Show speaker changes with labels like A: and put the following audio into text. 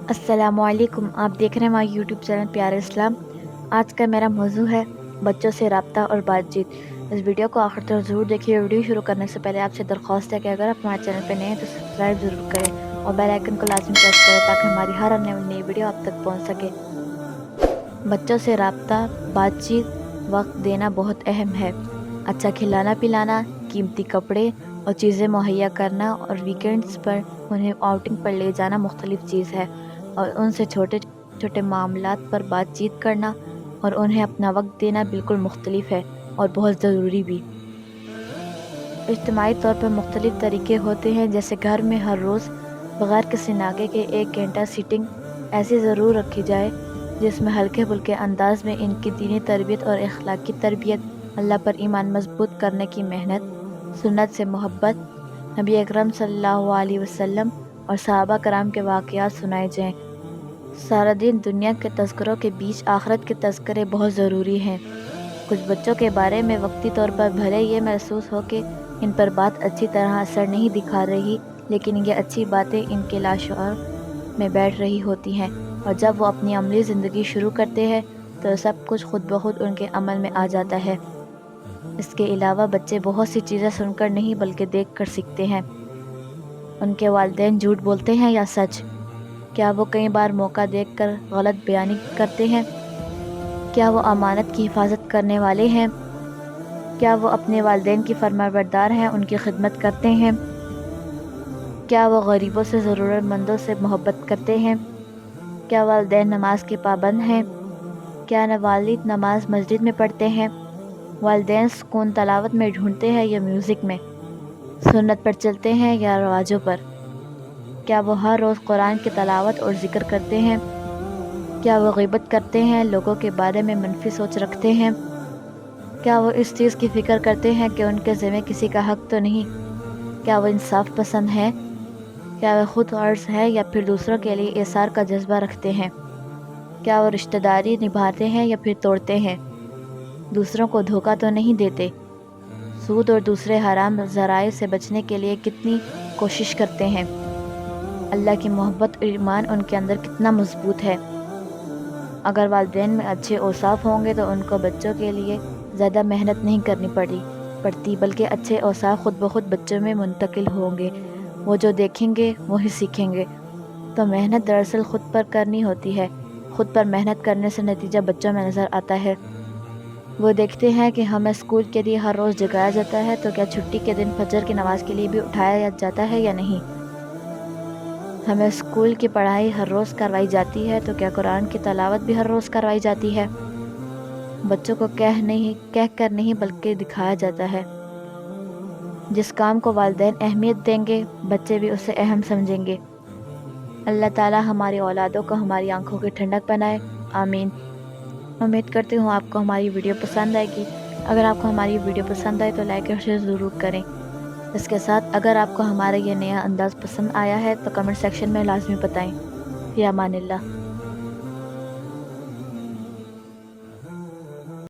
A: السلام علیکم، آپ دیکھ رہے ہیں ہمارا یوٹیوب چینل پیارے اسلام۔ آج کا میرا موضوع ہے بچوں سے رابطہ اور بات چیت۔ اس ویڈیو کو آخر تک ضرور دیکھیے۔ ویڈیو شروع کرنے سے پہلے آپ سے درخواست ہے کہ اگر آپ ہمارے چینل پہ نئے ہیں تو سبسکرائب ضرور کریں اور بیل آئیکن کو لازمی پریس کریں تاکہ ہماری ہر آنے والی نئی ویڈیو آپ تک پہنچ سکے۔ بچوں سے رابطہ، بات چیت، وقت دینا بہت اہم ہے۔ اچھا کھلانا پلانا، قیمتی کپڑے اور چیزیں مہیا کرنا اور ویکینڈز پر انہیں آؤٹنگ پر لے جانا مختلف چیز ہے، اور ان سے چھوٹے چھوٹے معاملات پر بات چیت کرنا اور انہیں اپنا وقت دینا بالکل مختلف ہے اور بہت ضروری بھی۔ اجتماعی طور پر مختلف طریقے ہوتے ہیں، جیسے گھر میں ہر روز بغیر کسی ناغے کے 1 گھنٹہ سیٹنگ ایسی ضرور رکھی جائے جس میں ہلکے پھلکے انداز میں ان کی دینی تربیت اور اخلاقی تربیت، اللہ پر ایمان مضبوط کرنے کی محنت، سنت سے محبت، نبی اکرم صلی اللہ علیہ وسلم اور صحابہ کرام کے واقعات سنائے جائیں۔ سارا دن دنیا کے تذکروں کے بیچ آخرت کے تذکرے بہت ضروری ہیں۔ کچھ بچوں کے بارے میں وقتی طور پر بھلے یہ محسوس ہو کہ ان پر بات اچھی طرح اثر نہیں دکھا رہی، لیکن یہ اچھی باتیں ان کے لاشعور میں بیٹھ رہی ہوتی ہیں، اور جب وہ اپنی عملی زندگی شروع کرتے ہیں تو سب کچھ خود بخود ان کے عمل میں آ جاتا ہے۔ اس کے علاوہ بچے بہت سی چیزیں سن کر نہیں بلکہ دیکھ کر سیکھتے ہیں۔ ان کے والدین جھوٹ بولتے ہیں یا سچ؟ کیا وہ کئی بار موقع دیکھ کر غلط بیانی کرتے ہیں؟ کیا وہ امانت کی حفاظت کرنے والے ہیں؟ کیا وہ اپنے والدین کی فرمانبردار ہیں، ان کی خدمت کرتے ہیں؟ کیا وہ غریبوں سے، ضرورت مندوں سے محبت کرتے ہیں؟ کیا والدین نماز کے پابند ہیں؟ کیا والد نماز مسجد میں پڑھتے ہیں؟ والدین سکون تلاوت میں ڈھونڈتے ہیں یا میوزک میں؟ سنت پر چلتے ہیں یا رواجوں پر؟ کیا وہ ہر روز قرآن کی تلاوت اور ذکر کرتے ہیں؟ کیا وہ غیبت کرتے ہیں، لوگوں کے بارے میں منفی سوچ رکھتے ہیں؟ کیا وہ اس چیز کی فکر کرتے ہیں کہ ان کے ذمہ کسی کا حق تو نہیں؟ کیا وہ انصاف پسند ہیں؟ کیا وہ خود غرض ہے یا پھر دوسروں کے لیے ایثار کا جذبہ رکھتے ہیں؟ کیا وہ رشتہ داری نبھاتے ہیں یا پھر توڑتے ہیں؟ دوسروں کو دھوکہ تو نہیں دیتے؟ سود اور دوسرے حرام ذرائع سے بچنے کے لیے کتنی کوشش کرتے ہیں؟ اللہ کی محبت اور ایمان ان کے اندر کتنا مضبوط ہے؟ اگر والدین میں اچھے اوصاف ہوں گے تو ان کو بچوں کے لیے زیادہ محنت نہیں کرنی پڑتی، بلکہ اچھے اوصاف خود بخود بچوں میں منتقل ہوں گے۔ وہ جو دیکھیں گے وہی سیکھیں گے۔ تو محنت دراصل خود پر کرنی ہوتی ہے۔ خود پر محنت کرنے سے نتیجہ بچوں میں نظر آتا ہے۔ وہ دیکھتے ہیں کہ ہمیں اسکول کے لیے ہر روز جگایا جاتا ہے، تو کیا چھٹی کے دن فجر کی نماز کے لیے بھی اٹھایا جاتا ہے یا نہیں؟ ہمیں اسکول کی پڑھائی ہر روز کروائی جاتی ہے، تو کیا قرآن کی تلاوت بھی ہر روز کروائی جاتی ہے؟ بچوں کو کہہ کر نہیں بلکہ دکھایا جاتا ہے۔ جس کام کو والدین اہمیت دیں گے، بچے بھی اسے اہم سمجھیں گے۔ اللہ تعالیٰ ہماری اولادوں کو ہماری آنکھوں کی ٹھنڈک بنائے، آمین۔ امید کرتی ہوں آپ کو ہماری ویڈیو پسند آئے گی۔ اگر آپ کو ہماری ویڈیو پسند آئے تو لائک اور شیئر ضرور کریں۔ اس کے ساتھ اگر آپ کو ہمارا یہ نیا انداز پسند آیا ہے تو کمنٹ سیکشن میں لازمی بتائیں۔ فی امان اللہ۔